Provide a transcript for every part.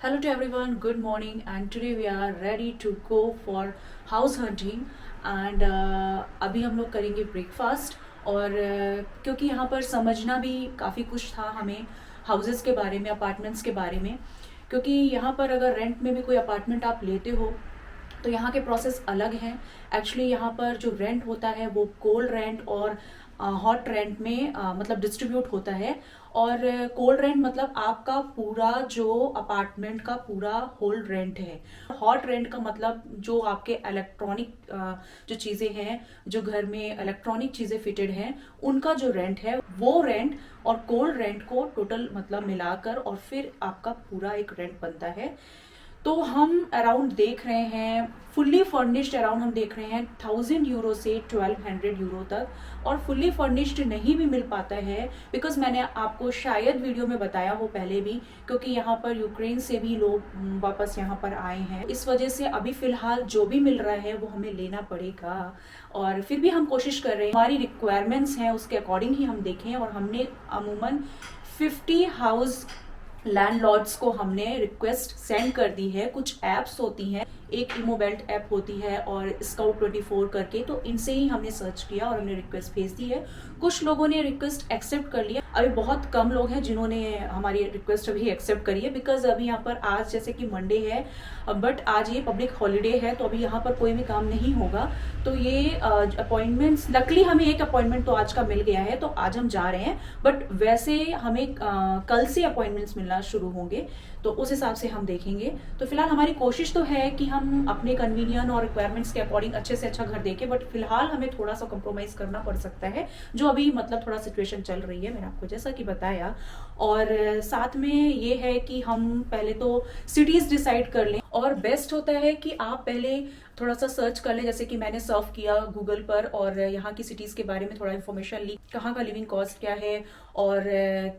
Hello to everyone, good morning, and today we are ready to go for house hunting and अभी हम लोग करेंगे breakfast और क्योंकि यहाँ पर समझना भी काफ़ी कुछ था हमें हाउसेस के बारे में, अपार्टमेंट्स के बारे में, क्योंकि यहाँ पर अगर रेंट में भी कोई अपार्टमेंट आप लेते हो तो यहाँ के प्रोसेस अलग हैं। एक्चुअली यहाँ पर जो रेंट होता है वो कोल्ड रेंट और हॉट रेंट में मतलब डिस्ट्रीब्यूट होता है। और कोल्ड रेंट मतलब आपका पूरा जो अपार्टमेंट का पूरा होल रेंट है। हॉट रेंट का मतलब जो आपके इलेक्ट्रॉनिक जो चीज़ें हैं, जो घर में इलेक्ट्रॉनिक चीज़ें फिटेड हैं, उनका जो रेंट है वो रेंट और कोल्ड रेंट को टोटल मतलब मिलाकर और फिर आपका पूरा एक रेंट बनता है। तो हम अराउंड देख रहे हैं फुल्ली फर्निश्ड, अराउंड हम देख रहे हैं 1000 यूरो से 1200 यूरो तक, और फुल्ली फर्निश्ड नहीं भी मिल पाता है बिकॉज मैंने आपको शायद वीडियो में बताया हो पहले भी, क्योंकि यहाँ पर यूक्रेन से भी लोग वापस यहाँ पर आए हैं, इस वजह से अभी फिलहाल जो भी मिल रहा है वो हमें लेना पड़ेगा। और फिर भी हम कोशिश कर रहे हैं, हमारी रिक्वायरमेंट्स हैं उसके अकॉर्डिंग ही हम देखें। और हमने अमूमन 50 हाउस लैंडलॉर्ड्स को हमने रिक्वेस्ट सेंड कर दी है। कुछ ऐप्स होती हैं, एक इमोबेल्ट ऐप होती है और स्काउट 24 करके, तो इनसे ही हमने सर्च किया और हमने रिक्वेस्ट भेज दी है। कुछ लोगों ने रिक्वेस्ट एक्सेप्ट कर लिया, अभी बहुत कम लोग हैं जिन्होंने हमारी रिक्वेस्ट अभी एक्सेप्ट करी है, बिकॉज अभी यहाँ पर आज जैसे कि मंडे है बट आज ये पब्लिक हॉलीडे है, तो अभी यहाँ पर कोई भी काम नहीं होगा। तो ये अपॉइंटमेंट्स, लकली हमें एक अपॉइंटमेंट तो आज का मिल गया है, तो आज हम जा रहे हैं, बट वैसे हमें कल से अपॉइंटमेंट्स मिलना शुरू होंगे, तो उस हिसाब से हम देखेंगे। तो फिलहाल हमारी कोशिश तो है कि हम अपने कन्वीनियन और रिक्वायरमेंट्स के अकॉर्डिंग अच्छे से अच्छा घर देखें, बट फिलहाल हमें थोड़ा सा कॉम्प्रोमाइज करना पड़ सकता है, जो अभी मतलब थोड़ा सिचुएशन चल रही है, मैंने आपको जैसा कि बताया। और साथ में ये है कि हम पहले तो सिटीज डिसाइड कर लें, और बेस्ट होता है कि आप पहले थोड़ा सा सर्च कर ले, जैसे कि मैंने सर्फ किया गूगल पर और यहाँ की सिटीज़ के बारे में थोड़ा इन्फॉर्मेशन ली, कहाँ का लिविंग कॉस्ट क्या है और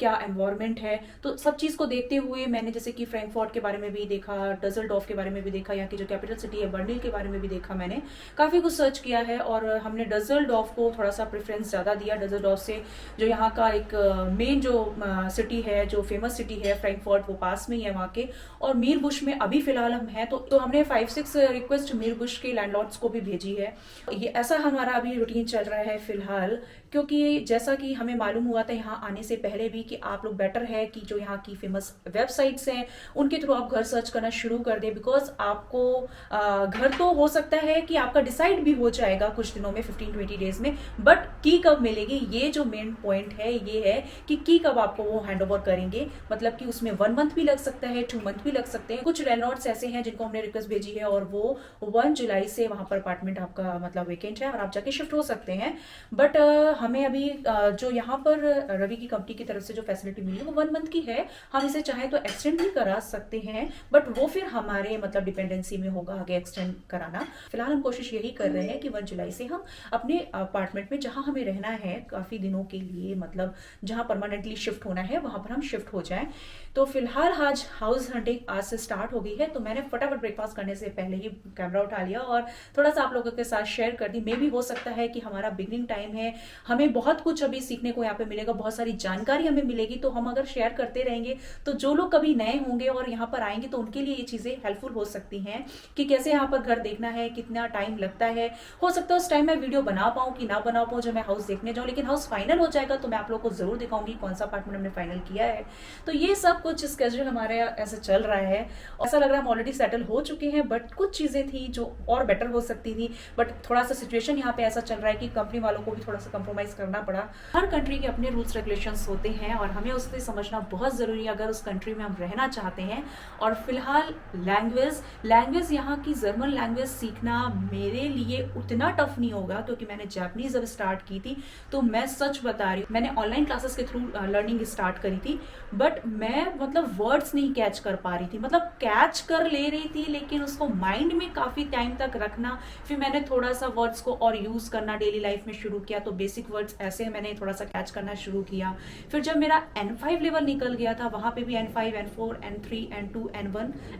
क्या एनवायरनमेंट है। तो सब चीज़ को देखते हुए मैंने जैसे कि फ्रैंकफर्ट के बारे में भी देखा, डसेल्डॉर्फ के बारे में भी देखा, यहाँ की जो कैपिटल सिटी है बर्लिन के बारे में भी देखा, मैंने काफ़ी कुछ सर्च किया है और हमने डसेल्डॉर्फ को थोड़ा सा प्रेफरेंस ज़्यादा दिया। डसेल्डॉर्फ से जो यहाँ का एक मेन जो सिटी है, जो फेमस सिटी है फ्रैंकफर्ट, वो पास में ही है वहाँ के। और मीरबुश में अभी फिलहाल हम हैं, तो हमने 5-6 रिक्वेस्ट मीरबुश के लैंडलॉर्ड्स को भी भेजी है। ये ऐसा हमारा अभी रूटीन चल रहा है फिलहाल, क्योंकि जैसा कि हमें मालूम हुआ था यहाँ आने से पहले भी कि आप लोग बेटर है कि जो यहाँ की फेमस वेबसाइट्स हैं उनके थ्रू आप घर सर्च करना शुरू कर दें, बिकॉज आपको घर तो हो सकता है कि आपका डिसाइड भी हो जाएगा कुछ दिनों में, 15-20 डेज में, बट की कब मिलेगी, ये जो मेन पॉइंट है ये है कि की कब आपको वो हैंड ओवर करेंगे। मतलब कि उसमें 1 मंथ भी लग सकता है, 2 मंथ भी लग सकते हैं। कुछ लैंडलॉर्ड्स ऐसे हैं जिनको हमने रिक्वेस्ट भेजी है और वो 1 जुलाई से वहां पर अपार्टमेंट आपका मतलब वेकेंट है और आप जाके शिफ्ट हो सकते हैं। बट हमें अभी जो यहाँ पर रवि की कंपनी की तरफ से जो फैसिलिटी मिली है वो 1 मंथ की है। हम इसे चाहे तो एक्सटेंड भी करा सकते हैं, बट वो फिर हमारे मतलब डिपेंडेंसी में होगा आगे एक्सटेंड कराना। फिलहाल हम कोशिश यही कर रहे हैं कि 1 जुलाई से हम अपने अपार्टमेंट में जहां हमें रहना है काफी दिनों के लिए, मतलब जहां परमानेंटली शिफ्ट होना है वहां पर हम शिफ्ट हो जाएं। तो फिलहाल आज हाउस हंटिंग आज से स्टार्ट हो गई है, तो मैंने फटाफट ब्रेकफास्ट करने से पहले ही कैमरा उठा लिया और थोड़ा सा आप लोगों के साथ शेयर कर दी। मे भी हो सकता है कि हमारा बिगनिंग टाइम है, हमें बहुत कुछ अभी सीखने को यहाँ पे मिलेगा, बहुत सारी जानकारी हमें मिलेगी, तो हम अगर शेयर करते रहेंगे तो जो लोग कभी नए होंगे और यहाँ पर आएंगे तो उनके लिए ये चीजें हेल्पफुल हो सकती हैं कि कैसे यहाँ पर घर देखना है, कितना टाइम लगता है। हो सकता है उस टाइम मैं वीडियो बना पाऊँ कि ना बना पाऊँ जब मैं हाउस देखने जाऊँ, लेकिन हाउस फाइनल हो जाएगा तो मैं आप लोगों को जरूर दिखाऊंगी कौन सा अपार्टमेंट हमने फाइनल किया है। तो ये सब कुछ स्केड्यूल हमारे ऐसे चल रहा है, ऐसा लग रहा है हम ऑलरेडी सेटल हो चुके हैं, बट कुछ चीजें थी जो और बेटर हो सकती थी, बट थोड़ा सा सिचुएशन यहाँ पे ऐसा चल रहा है कि कंपनी वालों को भी थोड़ा सा कंप्रोमाइज करना पड़ा। हर कंट्री के अपने रूल्स रेगुलेशंस होते हैं और हमें उससे समझना बहुत जरूरी है अगर उस कंट्री में हम रहना चाहते हैं। और फिलहाल लैंग्वेज यहाँ की जर्मन लैंग्वेज सीखना मेरे लिए उतना टफ नहीं होगा, क्योंकि मैंने जापानीज जब स्टार्ट की थी तो मैं सच बता रही हूँ, मैंने ऑनलाइन क्लासेस के थ्रू लर्निंग स्टार्ट करी थी, बट मैं मतलब वर्ड्स नहीं कैच कर पा रही थी, मतलब कैच कर ले रही थी लेकिन उसको माइंड में काफी टाइम तक रखना। फिर मैंने थोड़ा सा वर्ड्स को और यूज करना डेली लाइफ में शुरू किया, तो बेसिक बेसिक वर्ड्स ऐसे मैंने थोड़ा सा कैच करना शुरू किया। फिर जब मेरा N5 लेवल निकल गया था, वहाँ पे भी N5, N4, N3, N2,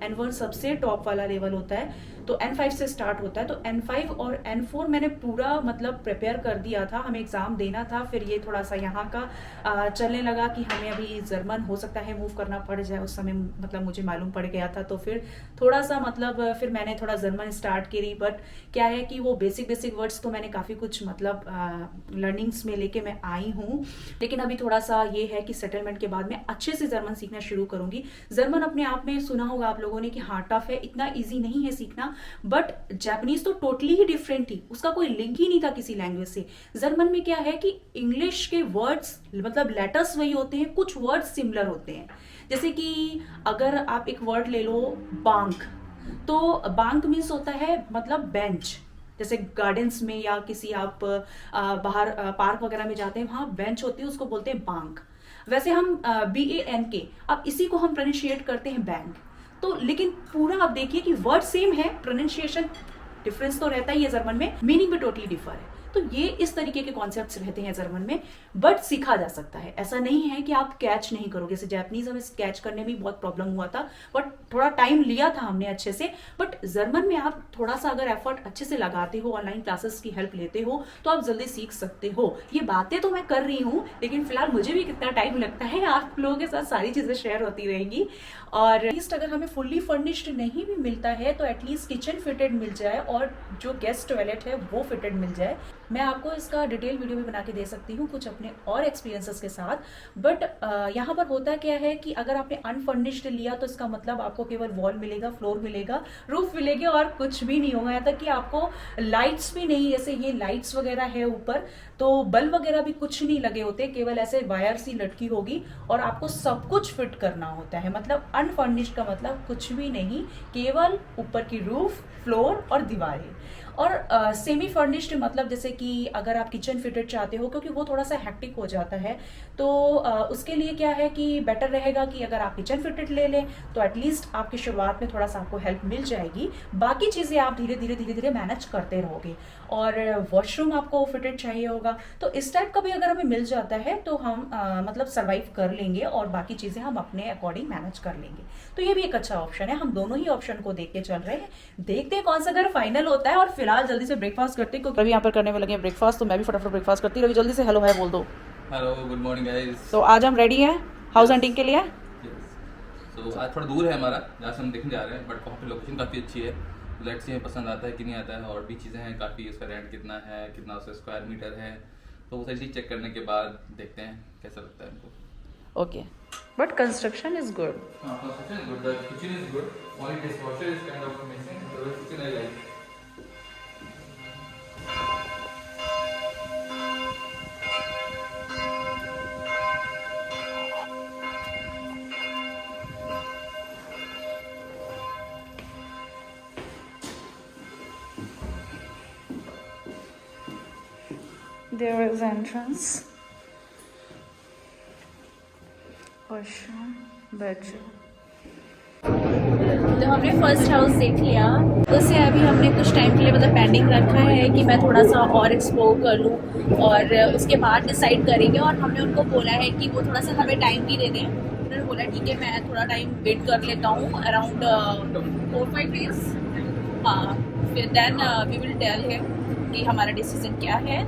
N1 सबसे टॉप वाला लेवल होता है, तो N5 से स्टार्ट होता है। तो N5 और N4 मैंने पूरा मतलब प्रिपेयर कर दिया था, हमें एग्ज़ाम देना था। फिर ये थोड़ा सा यहाँ का चलने लगा कि हमें अभी जर्मन हो सकता है मूव करना पड़ जाए, उस समय मतलब मुझे मालूम पड़ गया था। तो फिर थोड़ा सा मतलब फिर मैंने थोड़ा जर्मन स्टार्ट करी। बट क्या है कि वो बेसिक वर्ड्स तो मैंने काफ़ी कुछ मतलब लर्निंग्स में लेके मैं आई हूँ, लेकिन अभी थोड़ा सा ये है कि सेटलमेंट के बाद मैं अच्छे से जर्मन सीखना शुरू करूँगी। जर्मन अपने आप में सुना होगा आप लोगों ने कि हाँ टफ है, इतना ईजी नहीं है सीखना, बट जापानीज तो टोटली ही डिफरेंट थी, उसका कोई लिंक ही नहीं था किसी लैंग्वेज से। जर्मन में क्या है कि इंग्लिश के वर्ड्स मतलब लेटर्स वही होते हैं, कुछ वर्ड्स सिमिलर होते हैं। जैसे कि अगर आप एक वर्ड ले लो बांक, तो बांक मीन्स होता है मतलब बेंच। जैसे गार्डन्स में या किसी आप बाहर पार्क वगैरह में जाते हैं, वहां बेंच होती है, उसको बोलते हैं बांक। वैसे हम BANK, अब इसी को हम प्रोनाउंशिएट करते हैं बैंक। तो लेकिन पूरा आप देखिए कि वर्ड सेम है, प्रोनाउंसिएशन डिफरेंस तो रहता ही है जर्मन में, मीनिंग भी टोटली डिफर है। तो ये इस तरीके के कॉन्सेप्ट्स रहते हैं जर्मन में, बट सीखा जा सकता है। ऐसा नहीं है कि आप कैच नहीं करोगे। जैसे जापानीज हमें कैच करने में बहुत प्रॉब्लम हुआ था, बट थोड़ा टाइम लिया था हमने अच्छे से। बट जर्मन में आप थोड़ा सा अगर एफर्ट अच्छे से लगाते हो, ऑनलाइन क्लासेस की हेल्प लेते हो, तो आप जल्दी सीख सकते हो। ये बातें तो मैं कर रही हूँ, लेकिन फिलहाल मुझे भी कितना टाइम लगता है, आप लोगों के साथ सारी चीजें शेयर होती रहेंगी। और एटलीस्ट अगर हमें फुल्ली फर्निश्ड नहीं भी मिलता है तो एटलीस्ट किचन फिटेड मिल जाए और जो गेस्ट टॉयलेट है वो फिटेड मिल जाए। मैं आपको इसका डिटेल वीडियो भी बना के दे सकती हूँ कुछ अपने और एक्सपीरियंसेस के साथ। बट यहाँ पर होता क्या है कि अगर आपने अनफर्निश्ड लिया तो इसका मतलब आपको केवल वॉल मिलेगा, फ्लोर मिलेगा, रूफ मिलेगी और कुछ भी नहीं होगा। यहाँ तक कि आपको लाइट्स भी नहीं, जैसे ये लाइट्स वगैरह है ऊपर, तो बल्ब वगैरह भी कुछ नहीं लगे होते, केवल ऐसे वायर सी लटकी होगी और आपको सब कुछ फिट करना होता है। मतलब अनफर्निश्ड का मतलब कुछ भी नहीं, केवल ऊपर की रूफ, फ्लोर और दीवारें। और सेमी फर्निश्ड मतलब जैसे कि अगर आप किचन फिटेड चाहते हो, क्योंकि वो थोड़ा सा हेक्टिक हो जाता है, तो उसके लिए क्या है कि बेटर रहेगा कि अगर आप किचन फिटेड ले लें तो एटलीस्ट आपकी शुरुआत में थोड़ा सा आपको हेल्प मिल जाएगी। बाकी चीज़ें आप धीरे धीरे मैनेज करते रहोगे। और वॉशरूम आपको फिटेड चाहिए होगा, तो इस टाइप का भी अगर हमें मिल जाता है तो हम मतलब सर्वाइव कर लेंगे और बाकी चीज़ें हम अपने अकॉर्डिंग मैनेज कर लेंगे। तो ये भी एक अच्छा ऑप्शन है। हम दोनों ही ऑप्शन को देख के चल रहे हैं, देखते हैं कौन सा अगर फाइनल होता है। और फिलहाल जल्दी से ब्रेकफास्ट करते हैं, क्योंकि रवि यहाँ पर करने में लगे ब्रेकफास्ट, तो मैं भी फटाफट ब्रेकफास्ट करती हूँ। रवि जल्दी से हेलो हाय बोल दो। Hello, good morning guys. तो आज हम रेडी हैं हाउस हंटिंग के लिए। तो आज थोड़ा दूर है हमारा जहाँ से हम देखने जा रहे हैं, बट वहाँ पे लोकेशन काफ़ी अच्छी है। लेट्स सी हमें पसंद आता है कि नहीं आता है, और भी चीज़ें हैं काफ़ी, उसका रेंट कितना है, कितना उसका स्क्वायर मीटर है, तो वो सारी चीज़ चेक करने के बाद देखते हैं कैसा लगता है हमको। Okay, but construction is good. हाँ, construction is good, the kitchen is good, only dishwasher is kind of missing, the kitchen I like. There is entrance, washroom, bedroom। तो हमने फर्स्ट हाउस देख लिया, उसे अभी हमने कुछ टाइम के लिए मतलब पेंडिंग रखा है कि मैं थोड़ा सा और एक्सप्लोर कर लूँ और उसके बाद डिसाइड करेंगे। और हमने उनको बोला है कि वो थोड़ा सा हमें टाइम भी दे दें। उन्होंने बोला ठीक है, मैं थोड़ा टाइम वेट कर लेता हूँ, अराउंड 4-5 डेज। हाँ, फिर then we will tell him कि हमारा डिसीजन क्या है।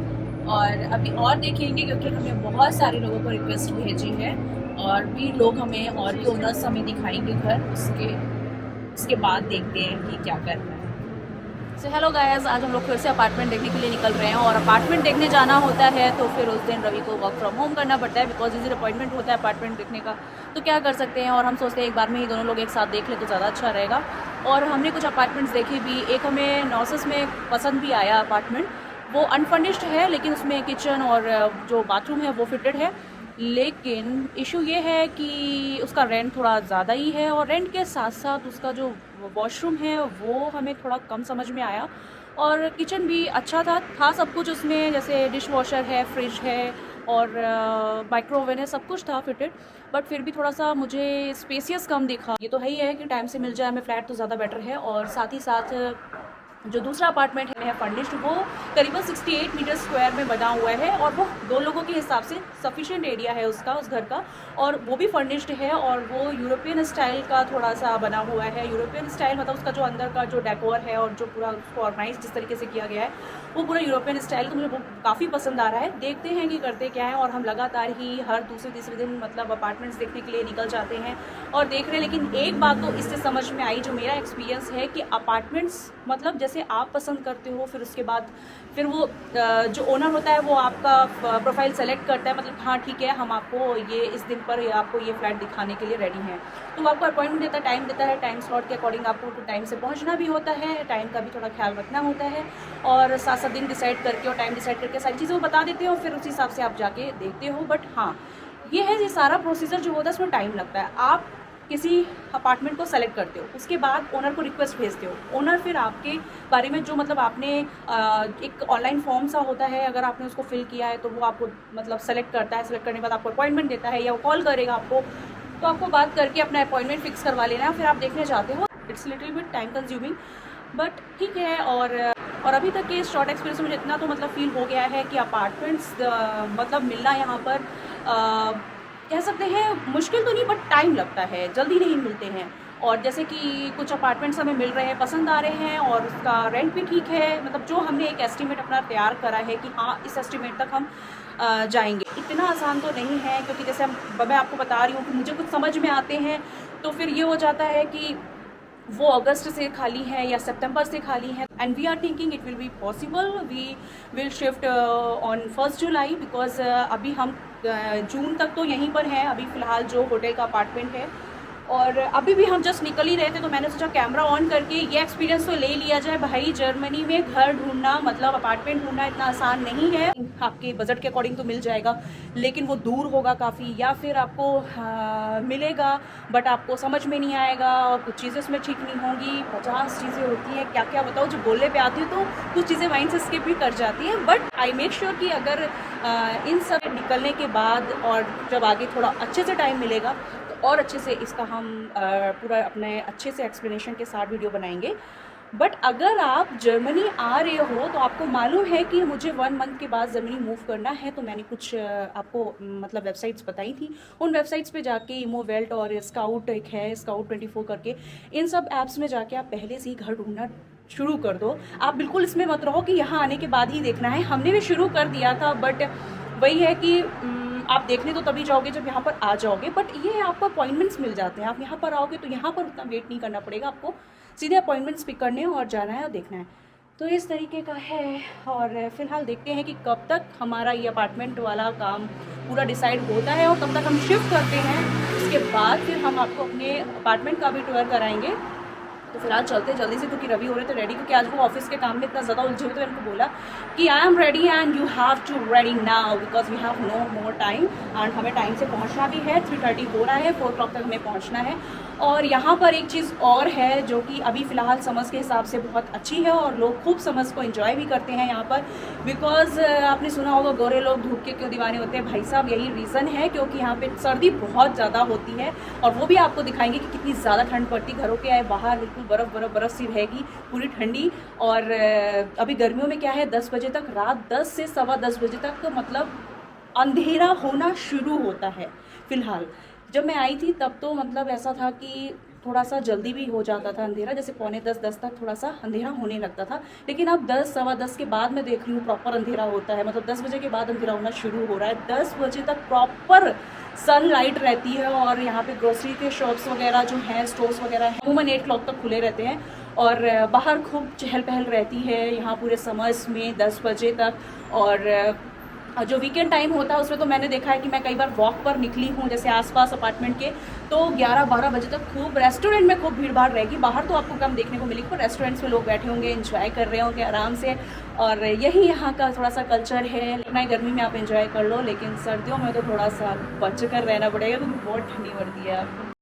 और अभी और देखेंगे, क्योंकि हमें बहुत सारे लोगों को रिक्वेस्ट भेजी है और भी लोग हमें और भी ओनर्स हमें दिखाएंगे घर, उसके बाद देखते हैं कि क्या करना है। सो हेलो गाइस, आज हम लोग फिर से अपार्टमेंट देखने के लिए निकल रहे हैं। और अपार्टमेंट देखने जाना होता है तो फिर उस दिन रवि को वर्क फ्रॉम होम करना पड़ता है, बिकॉज इसी अपॉइंटमेंट होता है अपार्टमेंट देखने का। तो क्या कर सकते हैं, और हम सोचते हैं एक बार में ही दोनों लोग एक साथ देख ले तो ज़्यादा अच्छा रहेगा। और हमने कुछ अपार्टमेंट्स देखे भी, एक हमें नॉसेस में पसंद भी आया अपार्टमेंट। वो अनफर्निश्ड है, लेकिन उसमें किचन और जो बाथरूम है वो फिटेड है। लेकिन इशू ये है कि उसका रेंट थोड़ा ज़्यादा ही है, और रेंट के साथ साथ उसका जो वॉशरूम है वो हमें थोड़ा कम समझ में आया। और किचन भी अच्छा था सब कुछ उसमें, जैसे डिश वॉशर है, फ्रिज है और माइक्रोवेव है, सब कुछ था फिटेड। बट फिर भी थोड़ा सा मुझे स्पेसियस कम दिखा। ये तो है ही है कि टाइम से मिल जाए हमें फ्लैट तो ज़्यादा बेटर है। और साथ ही साथ जो दूसरा अपार्टमेंट है फर्निश्ड, वो करीबन 68 मीटर स्क्वायर में बना हुआ है और वो 2 लोगों के हिसाब से सफिशिएंट एरिया है उसका, उस घर का, और वो भी फर्निश्ड है और वो यूरोपियन स्टाइल का थोड़ा सा बना हुआ है। यूरोपियन स्टाइल मतलब उसका जो अंदर का जो डेकोर है और जो पूरा उसको ऑर्गेनाइज जिस तरीके से किया गया है वो पूरा यूरोपियन स्टाइल, तो मुझे वो काफ़ी पसंद आ रहा है। देखते हैं कि करते क्या है, और हम लगातार ही हर दूसरे तीसरे दिन मतलब अपार्टमेंट्स देखने के लिए निकल जाते हैं और देख रहे हैं। लेकिन एक बात तो इससे समझ में आई, जो मेरा एक्सपीरियंस है कि अपार्टमेंट्स मतलब जैसे आप पसंद करते हो, फिर उसके बाद फिर वो जो ओनर होता है वो आपका प्रोफाइल सेलेक्ट करता है, मतलब हाँ ठीक है हम आपको ये इस दिन पर आपको ये फ्लैट दिखाने के लिए रेडी हैं, तो वो आपको अपॉइंटमेंट देता है, टाइम देता है, टाइम स्लॉट के अकॉर्डिंग आपको टाइम से पहुंचना भी होता है, टाइम का भी थोड़ा ख्याल रखना होता है, और 7-7 दिन डिसाइड करके और टाइम डिसाइड करके सारी चीज़ें वो बता देते हो, फिर उस हिसाब से आप जाके देखते हो। बट हाँ ये है, ये सारा प्रोसीजर जो होता है उसमें टाइम लगता है। आप किसी अपार्टमेंट को सेलेक्ट करते हो, उसके बाद ओनर को रिक्वेस्ट भेजते हो, ओनर फिर आपके बारे में जो मतलब आपने एक ऑनलाइन फॉर्म सा होता है, अगर आपने उसको फिल किया है तो वो आपको मतलब सेलेक्ट करता है, सेलेक्ट करने के बाद आपको अपॉइंटमेंट देता है या वो कॉल करेगा आपको, तो आपको बात करके अपना अपॉइंटमेंट फिक्स करवा लेना है, फिर आप देखने जाते हो। It's little bit time consuming but ठीक है। और अभी तक के शॉर्ट एक्सपीरियंस में मुझे इतना तो मतलब फील हो गया है कि अपार्टमेंट्स मतलब मिलना यहाँ पर कह सकते हैं मुश्किल तो नहीं, बट टाइम लगता है, जल्दी नहीं मिलते हैं। और जैसे कि कुछ अपार्टमेंट्स हमें मिल रहे हैं, पसंद आ रहे हैं और उसका रेंट भी ठीक है, मतलब जो हमने एक एस्टीमेट अपना तैयार करा है कि हाँ इस एस्टीमेट तक हम जाएंगे। इतना आसान तो नहीं है, क्योंकि जैसे मैं आपको बता रही हूँ कि मुझे कुछ समझ में आते हैं, तो फिर ये हो जाता है कि वो अगस्त से खाली है या सितंबर से खाली है, and we are thinking it will be possible, we will shift on 1 July, because अभी हम जून तक तो यहीं पर हैं, अभी फ़िलहाल जो होटल का अपार्टमेंट है, और अभी भी हम जस्ट निकल ही रहे थे, तो मैंने सोचा कैमरा ऑन करके ये एक्सपीरियंस तो ले लिया जाए। भाई जर्मनी में घर ढूंढना मतलब अपार्टमेंट ढूंढना इतना आसान नहीं है, आपके बजट के अकॉर्डिंग तो मिल जाएगा, लेकिन वो दूर होगा काफ़ी, या फिर आपको मिलेगा बट आपको समझ में नहीं आएगा और कुछ चीज़ें उसमें ठीक नहीं होंगी। 50 चीज़ें होती हैं, क्या क्या बताओ, जो बोलने पे आती है तो कुछ चीज़ें माइंड से स्किप भी कर जाती हैं। बट आई मेक श्योर कि अगर इन सब निकलने के बाद और जब आगे थोड़ा अच्छे से टाइम मिलेगा और अच्छे से इसका हम पूरा अपने अच्छे से एक्सप्लेनेशन के साथ वीडियो बनाएंगे। बट अगर आप जर्मनी आ रहे हो तो आपको मालूम है कि मुझे 1 मंथ के बाद जर्मनी मूव करना है, तो मैंने कुछ आपको मतलब वेबसाइट्स बताई थी, उन वेबसाइट्स पे जाके इमोवेल्ट और स्काउट एक है स्काउट 24 करके, इन सब ऐप्स में जाके आप पहले से ही घर ढूंढना शुरू कर दो। आप बिल्कुल इसमें मत रहो कि यहाँ आने के बाद ही देखना है, हमने भी शुरू कर दिया था, बट वही है कि आप देखने तो तभी जाओगे जब यहाँ पर आ जाओगे, बट ये आपको अपॉइंटमेंट्स मिल जाते हैं। आप यहाँ पर आओगे तो यहाँ पर उतना वेट नहीं करना पड़ेगा, आपको सीधे अपॉइंटमेंट्स पिक करने हैं और जाना है और देखना है। तो इस तरीके का है, और फिलहाल देखते हैं कि कब तक हमारा ये अपार्टमेंट वाला काम पूरा डिसाइड होता है और कब तक हम शिफ्ट करते हैं। उसके बाद फिर हम आपको अपने अपार्टमेंट का भी टूर कराएंगे। तो फिलहाल चलते जल्दी से, क्योंकि रवि हो रहे थे रेडी, क्योंकि आज वो ऑफिस के काम में इतना ज़्यादा उलझे हुए, तो मैंने उनको बोला कि I am ready and you have to ready now because we have no more time, and हमें टाइम से पहुंचना भी है, 3:30 हो रहा है, 4 o'clock तक हमें पहुंचना है। और यहाँ पर एक चीज़ और है जो कि अभी फ़िलहाल समर्स के हिसाब से बहुत अच्छी है और लोग खूब समर्स को एंजॉय भी करते हैं यहाँ पर, बिकॉज आपने सुना होगा गोरे लोग धूप के क्यों दीवाने होते हैं। भाई साहब यही रीज़न है, क्योंकि यहाँ पे सर्दी बहुत ज़्यादा होती है, और वो भी आपको दिखाएंगे कि कितनी ज़्यादा ठंड पड़ती। घरों के आए बाहर बिल्कुल बर्फ़ सी रहेगी पूरी ठंडी। और अभी गर्मियों में क्या है, 10 बजे तक, रात 10 से 10:15 बजे तक तो मतलब अंधेरा होना शुरू होता है। फ़िलहाल जब मैं आई थी तब तो मतलब ऐसा था कि थोड़ा सा जल्दी भी हो जाता था अंधेरा, जैसे 9:45-10 तक थोड़ा सा अंधेरा होने लगता था, लेकिन अब 10-10:15 के बाद मैं देख रही हूँ प्रॉपर अंधेरा होता है, मतलब 10 बजे के बाद अंधेरा होना शुरू हो रहा है। 10 बजे तक प्रॉपर सनलाइट रहती है, और यहाँ पे ग्रोसरी के शॉप्स वगैरह जो हैं, स्टोर्स वगैरह हैं, अमूमन 8 o'clock तक खुले रहते हैं, और बाहर खूब चहल पहल रहती है यहाँ पूरे समर्स में 10 बजे तक। और जो वीकेंड टाइम होता है उसमें तो मैंने देखा है कि मैं कई बार वॉक पर निकली हूँ, जैसे आसपास अपार्टमेंट के, तो 11-12 बजे तक खूब रेस्टोरेंट में खूब भीड़ भाड़ रहेगी। बाहर तो आपको कम देखने को मिलेगी, पर रेस्टोरेंट्स में लोग बैठे होंगे, एंजॉय कर रहे होंगे आराम से। और यही यहाँ का थोड़ा सा कल्चर है। ना गर्मी में आप एंजॉय कर लो, लेकिन सर्दियों में तो थोड़ा सा बच कर रहना पड़ेगा, क्योंकि बहुत ठंडी पड़ती है।